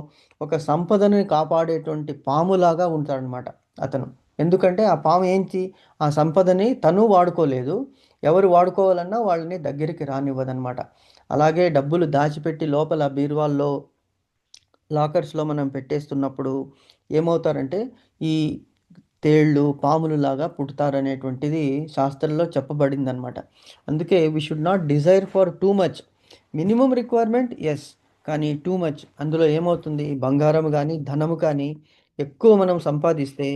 ఒక సంపదని కాపాడేటువంటి పాములాగా ఉంటాడనమాట అతను. ఎందుకంటే ఆ పాము ఏంటి, ఆ సంపదని తను వాడుకోలేదు, ఎవరు వాడుకోవాలన్నా వాళ్ళని దగ్గరికి రానివ్వదనమాట. అలాగే డబ్బులు దాచిపెట్టి లోపల బీరువాల్లో లాకర్స్లో మనం పెట్టేస్తున్నప్పుడు ఏమవుతారంటే ఈ తేళ్ళు పాములు లాగా పుడతారనేటువంటిది శాస్త్రంలో చెప్పబడింది అనమాట. అందుకే we should not desire for too much, minimum requirements, కానీ టూ మచ్ అందులో ఏమవుతుంది, బంగారం కానీ ధనము కానీ ఎక్కువ మనం సంపాదిస్తే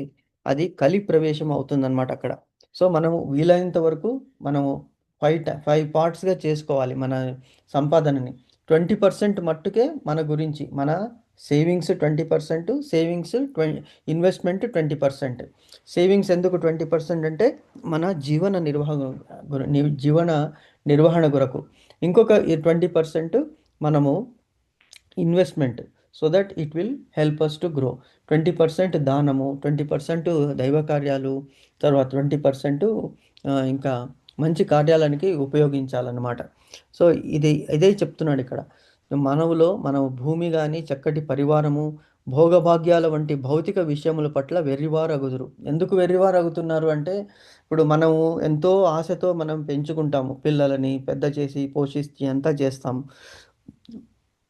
అది కలి ప్రవేశం అవుతుందన్నమాట అక్కడ. సో మనము వీలైనంత వరకు మనము 5 పార్ట్స్గా చేసుకోవాలి మన సంపాదనని. 20% మట్టుకే మన గురించి, మన సేవింగ్స్ 20%, ఇన్వెస్ట్మెంట్ 20%. సేవింగ్స్ ఎందుకు 20% అంటే మన జీవన నిర్వహణ కొరకు. ఇంకొక 20% మనము investment, so that it will help us to grow. 20% దానము, 20% దైవ కార్యాలు, తర్వాత 20% ఇంకా మంచి కార్యాలనికి ఉపయోగించాలన్నమాట. సో ఇదే చెప్తున్నాడు ఇక్కడ. మనము భూమి కానీ చక్కటి పరివారము భోగభాగ్యాల వంటి భౌతిక విషయముల పట్ల వెర్రివారగుదురు. ఎందుకు వెర్రివారగుతున్నారు అంటే, ఇప్పుడు మనము ఎంతో ఆశతో మనం పెంచుకుంటాము పిల్లలని, పెద్ద చేసి పోషించి అంతా చేస్తాము.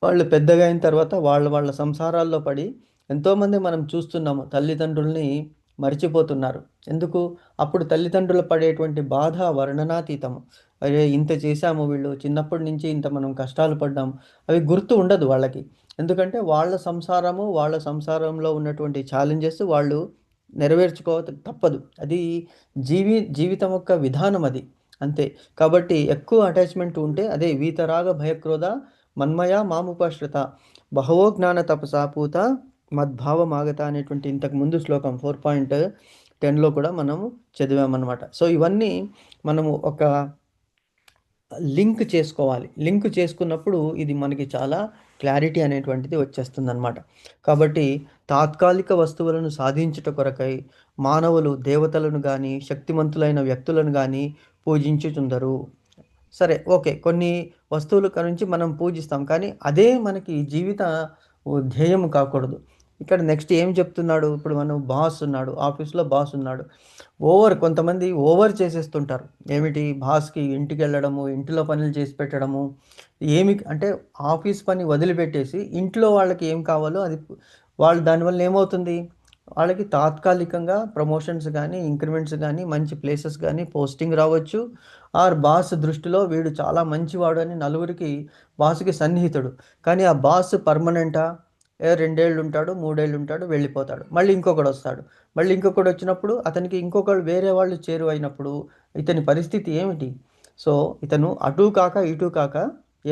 వాళ్ళు పెద్దగా అయిన తర్వాత వాళ్ళ సంసారాల్లో పడి ఎంతోమంది మనం చూస్తున్నాము తల్లిదండ్రుల్ని మర్చిపోతున్నారు. ఎందుకు? అప్పుడు తల్లిదండ్రులు పడేటువంటి బాధ వర్ణనాతీతము. అరే! ఇంత చేశాము, వీళ్ళు చిన్నప్పటి నుంచి ఇంత మనం కష్టాలు పడ్డాం. అవి గుర్తు ఉండదు వాళ్ళకి. ఎందుకంటే వాళ్ళ సంసారంలో ఉన్నటువంటి ఛాలెంజెస్ వాళ్ళు తప్పదు. అది జీవితం యొక్క విధానం అది. అంతే. కాబట్టి ఎక్కువ అటాచ్‌మెంట్ ఉంటే అదే వీతరాగ భయక్రోధ మన్మయ మాముపశ్రిత బహవో జ్ఞాన తపసా పూత మద్భావమాగత అనేటువంటి ఇంతకు ముందు శ్లోకం 4.10లో కూడా మనము చదివామన్నమాట. సో ఇవన్నీ మనము ఒక లింక్ చేసుకోవాలి. లింక్ చేసుకున్నప్పుడు ఇది మనకి చాలా క్లారిటీ అనేటువంటిది వచ్చేస్తుందన్నమాట. కాబట్టి తాత్కాలిక వస్తువులను సాధించుట కొరకై మానవులు దేవతలను కానీ శక్తిమంతులైన వ్యక్తులను కానీ పూజించుచుందరు. సరే, ఓకే, కొన్ని వస్తువుల గురించి మనం పూజిస్తాం, కానీ అదే మనకి జీవిత ధ్యేయం కాకూడదు. ఇక్కడ నెక్స్ట్ ఏం చెప్తున్నాడు? ఇప్పుడు మనం ఆఫీస్లో బాస్ ఉన్నాడు. కొంతమంది ఓవర్ చేసేస్తుంటారు. ఏమిటి? బాస్కి ఇంటికి వెళ్ళడము, ఇంటిలో పనులు చేసి పెట్టడము, అంటే ఆఫీస్ పని వదిలిపెట్టేసి ఇంట్లో వాళ్ళకి ఏం కావాలో అది వాళ్ళు దానివల్ల ఏమవుతుంది? వాళ్ళకి తాత్కాలికంగా ప్రమోషన్స్ కానీ, ఇంక్రిమెంట్స్ కానీ, మంచి ప్లేసెస్ కానీ, పోస్టింగ్ రావచ్చు. బాస్ దృష్టిలో వీడు చాలా మంచివాడు అని నలుగురికి బాస్కి సన్నిహితుడు. కానీ ఆ బాస్ పర్మనెంటా? 2 ఏళ్ళు ఉంటాడు, 3 ఏళ్ళు ఉంటాడు, వెళ్ళిపోతాడు. మళ్ళీ ఇంకొకడు వస్తాడు. మళ్ళీ ఇంకొకడు వచ్చినప్పుడు అతనికి ఇంకొకళ్ళు వేరే వాళ్ళు చేరువైనప్పుడు ఇతని పరిస్థితి ఏమిటి? సో ఇతను అటూ కాక ఇటూ కాక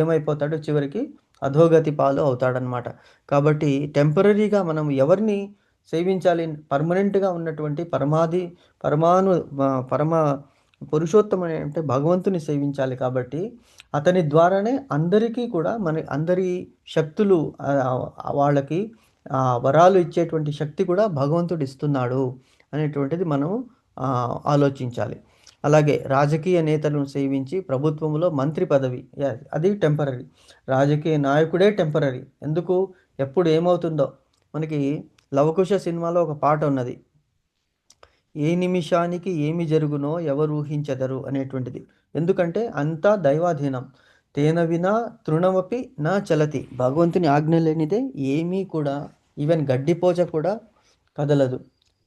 ఏమైపోతాడు? చివరికి అధోగతి పాలు అవుతాడనమాట. కాబట్టి టెంపరరీగా మనం ఎవరిని సేవించాలి? పర్మనెంట్గా ఉన్నటువంటి పరమ పురుషోత్తముని అంటే భగవంతుని సేవించాలి. కాబట్టి అతని ద్వారానే అందరికీ కూడా అందరి శక్తులు వాళ్ళకి వరాలు ఇచ్చేటువంటి శక్తి కూడా భగవంతుడు ఇస్తున్నాడు అనేటువంటిది మనం ఆలోచించాలి. అలాగే రాజకీయ నేతలను సేవించి ప్రభుత్వంలో మంత్రి పదవి, అది టెంపరరీ. రాజకీయ నాయకుడే టెంపరరీ. ఎందుకు? ఎప్పుడు ఏమవుతుందో. మనకి లవకుశ సినిమాలో ఒక పాట ఉన్నది, ఏ నిమిషానికి ఏమి జరుగునో ఎవరు ఊహించెదరు అనేటువంటిది. ఎందుకంటే అంతా దైవాధీనం. తేన వినా తృణమపి నా చలతి. భగవంతుని ఆజ్ఞ లేనిదే ఏమీ కూడా, ఈవెన్ గడ్డిపోచ కూడా కదలదు.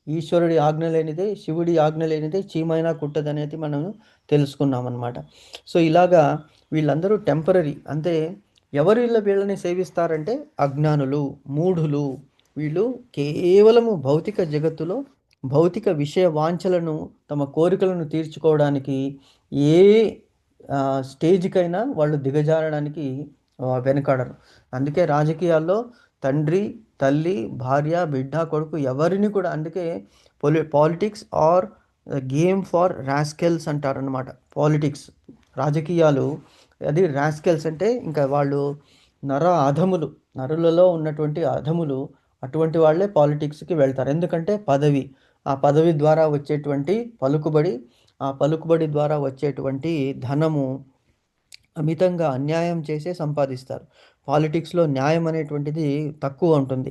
ఈశ్వరుడి ఆజ్ఞ లేనిదే, శివుడి ఆజ్ఞ లేనిదే చీమైనా కుట్టదనేది మనం తెలుసుకున్నామన్నమాట. సో ఇలాగా వీళ్ళందరూ టెంపరరీ. అంటే ఎవరు వీళ్ళని సేవిస్తారంటే అజ్ఞానులు, మూఢులు. వీళ్ళు కేవలము భౌతిక జగత్తులో భౌతిక విషయ వాంఛలను, తమ కోరికలను తీర్చుకోవడానికి ఏ స్టేజ్కైనా వాళ్ళు దిగజారడానికి వెనకాడరు. అందుకే రాజకీయాల్లో తండ్రి, తల్లి, భార్య, బిడ్డ, కొడుకు ఎవరిని కూడా, అందుకే politics are game for rascals అంటారనమాట. పాలిటిక్స్, రాజకీయాలు అది రాస్కెల్స్ అంటే ఇంకా వాళ్ళు నరులలో ఉన్నటువంటి అధములు. అటువంటి వాళ్ళే పాలిటిక్స్కి వెళ్తారు. ఎందుకంటే ఆ పదవి ద్వారా వచ్చేటువంటి పలుకుబడి, ఆ పలుకుబడి ద్వారా వచ్చేటువంటి ధనము అమితంగా అన్యాయం చేసే సంపాదిస్తారు. పాలిటిక్స్లో న్యాయం అనేటువంటిది తక్కువ ఉంటుంది.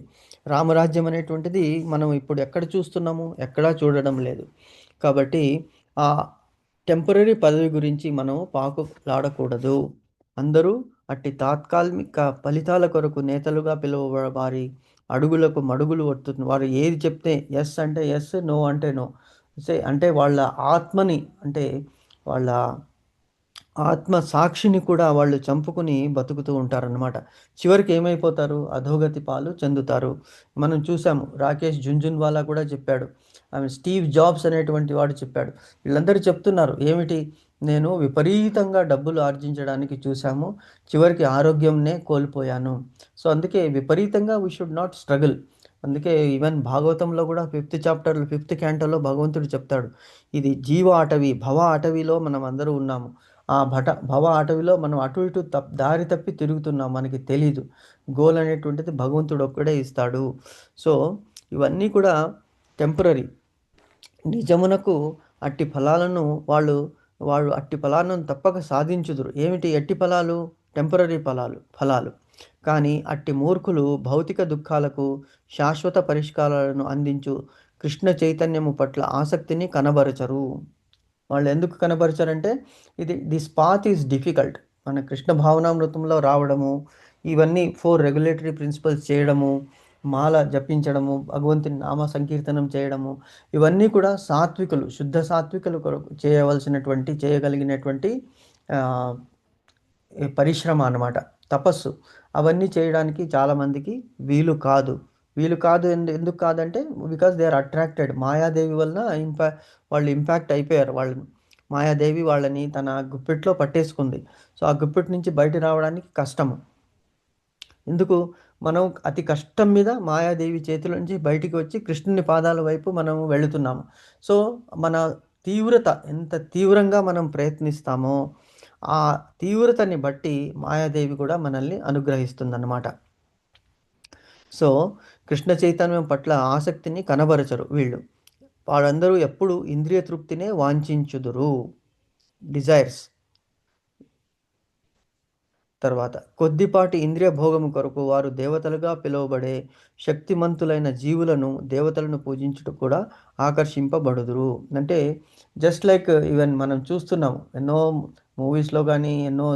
రామరాజ్యం అనేటువంటిది మనం ఇప్పుడు ఎక్కడ చూస్తున్నాము? ఎక్కడా చూడడం లేదు. కాబట్టి ఆ టెంపరరీ పదవి గురించి మనం పాకులాడకూడదు. అందరూ అట్టి తాత్కాలిక ఫలితాల కొరకు నేతలుగా పిలువబడి అడుగులకు మడుగులు వడుతుంది. వారు ఏది చెప్తే ఎస్ అంటే ఎస్, నో అంటే నో. అంటే వాళ్ళ ఆత్మని, అంటే వాళ్ళ ఆత్మ సాక్షిని కూడా వాళ్ళు చంపుకుని బతుకుతూ ఉంటారన్నమాట. చివరికి ఏమైపోతారు? అధోగతి పాలు చెందుతారు. మనం చూసాము, రాకేష్ జుంజున్వాలా కూడా చెప్పాడు, స్టీవ్ జాబ్స్ అనేటువంటి వాడు చెప్పాడు. వీళ్ళందరూ చెప్తున్నారు ఏమిటి? నేను విపరీతంగా డబ్బులు ఆర్జించడానికి చూసాము, చివరికి ఆరోగ్యంనే కోల్పోయాను. సో అందుకే విపరీతంగా వీ షుడ్ నాట్ స్ట్రగుల్. అందుకే ఈవెన్ భాగవతంలో కూడా 5th చాప్టర్లో 5th క్యాంటోలో భగవంతుడు చెప్తాడు, ఇది జీవ అటవీ, భవ అటవీలో మనం అందరూ ఉన్నాము. ఆ భవ అటవిలో మనం అటు ఇటు దారి తప్పి తిరుగుతున్నాం, మనకి తెలీదు. గోల్ అనేటువంటిది భగవంతుడు ఒక్కడే ఇస్తాడు. సో ఇవన్నీ కూడా టెంపరరీ. నిజమునకు అట్టి ఫలాలను వాళ్ళు వాళ్ళు అట్టి ఫలాలను తప్పక సాధించుదురు. ఏమిటి ఎట్టి ఫలాలు? టెంపరరీ ఫలాలు. కానీ అట్టి మూర్ఖులు భౌతిక దుఃఖాలకు శాశ్వత పరిష్కారాలను అందించు కృష్ణ చైతన్యము పట్ల ఆసక్తిని కనబరచరు. వాళ్ళు ఎందుకు కనబరచరంటే దిస్ పాత్ ఈజ్ డిఫికల్ట్. మన కృష్ణ భావనామృతంలో రావడము, ఇవన్నీ 4 రెగ్యులేటరీ ప్రిన్సిపల్స్ చేయడము, మాల జపించడము, భగవంతుని నామ సంకీర్తనం చేయడము, ఇవన్నీ కూడా సాత్వికులు, శుద్ధ సాత్వికులు కొరకు చేయగలిగినటువంటి పరిశ్రమ అన్నమాట, తపస్సు. అవన్నీ చేయడానికి చాలామందికి వీలు కాదు. ఎందుకు కాదంటే బికాస్ దే ఆర్ అట్రాక్టెడ్. మాయాదేవి వలన వాళ్ళు ఇంపాక్ట్ అయిపోయారు. మాయాదేవి వాళ్ళని తన గుప్పెట్లో పట్టేసుకుంది. సో ఆ గుప్పెట్ నుంచి బయట రావడానికి కష్టము. ఎందుకు? మనం అతి కష్టం మీద మాయాదేవి చేతుల నుంచి బయటికి వచ్చి కృష్ణుని పాదాల వైపు మనం వెళుతున్నాము. సో మన తీవ్రత ఎంత తీవ్రంగా మనం ప్రయత్నిస్తామో ఆ తీవ్రతని బట్టి మాయాదేవి కూడా మనల్ని అనుగ్రహిస్తుందన్నమాట. సో కృష్ణ చైతన్యం పట్ల ఆసక్తిని కనబరచరు వీళ్ళు. వాళ్ళందరూ ఎప్పుడు ఇంద్రియ తృప్తినే వాంఛించుదురు, డిజైర్స్. తర్వాత కొద్దిపాటి ఇంద్రియ భోగము కొరకు వారు దేవతలుగా పిలువబడే శక్తిమంతులైన జీవులను, దేవతలను పూజించుట కూడా ఆకర్షింపబడుదురు. అంటే జస్ట్ లైక్ ఈవెన్ మనం చూస్తున్నాము ఎన్నో మూవీస్లో కానీ ఎన్నో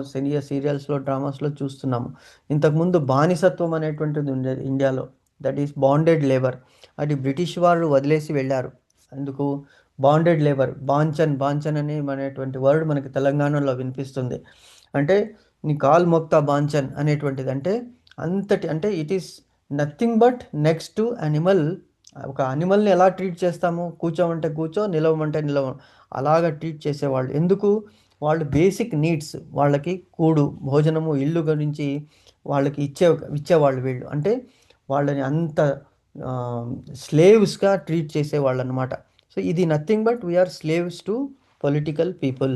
సీరియల్స్లో, డ్రామాస్లో చూస్తున్నాము. ఇంతకుముందు బానిసత్వం అనేటువంటిది ఉండేది ఇండియాలో, దట్ ఈస్ బాండెడ్ లేబర్. అది బ్రిటిష్ వాళ్ళు వదిలేసి వెళ్ళారు. అందుకు బాండెడ్ లేబర్, బాంచన్ అనేటువంటి వర్డ్ మనకి తెలంగాణలో వినిపిస్తుంది. అంటే నీ కాల్ మొక్తా బాంచన్ అనేటువంటిది అంటే it is nothing but next to animal. ఒక అనిమల్ని ఎలా ట్రీట్ చేస్తాము? కూర్చోమంటే కూర్చో, నిలవమంటే నిలవ, అలాగా ట్రీట్ చేసేవాళ్ళు. ఎందుకు? వాళ్ళు బేసిక్ నీడ్స్, వాళ్ళకి కూడు, భోజనము, ఇల్లు గురించి వాళ్ళకి ఇచ్చేవాళ్ళు వీళ్ళు. అంటే వాళ్ళని అంత స్లేవ్స్గా ట్రీట్ చేసేవాళ్ళు అనమాట. సో ఇది nothing but we are slaves to political people.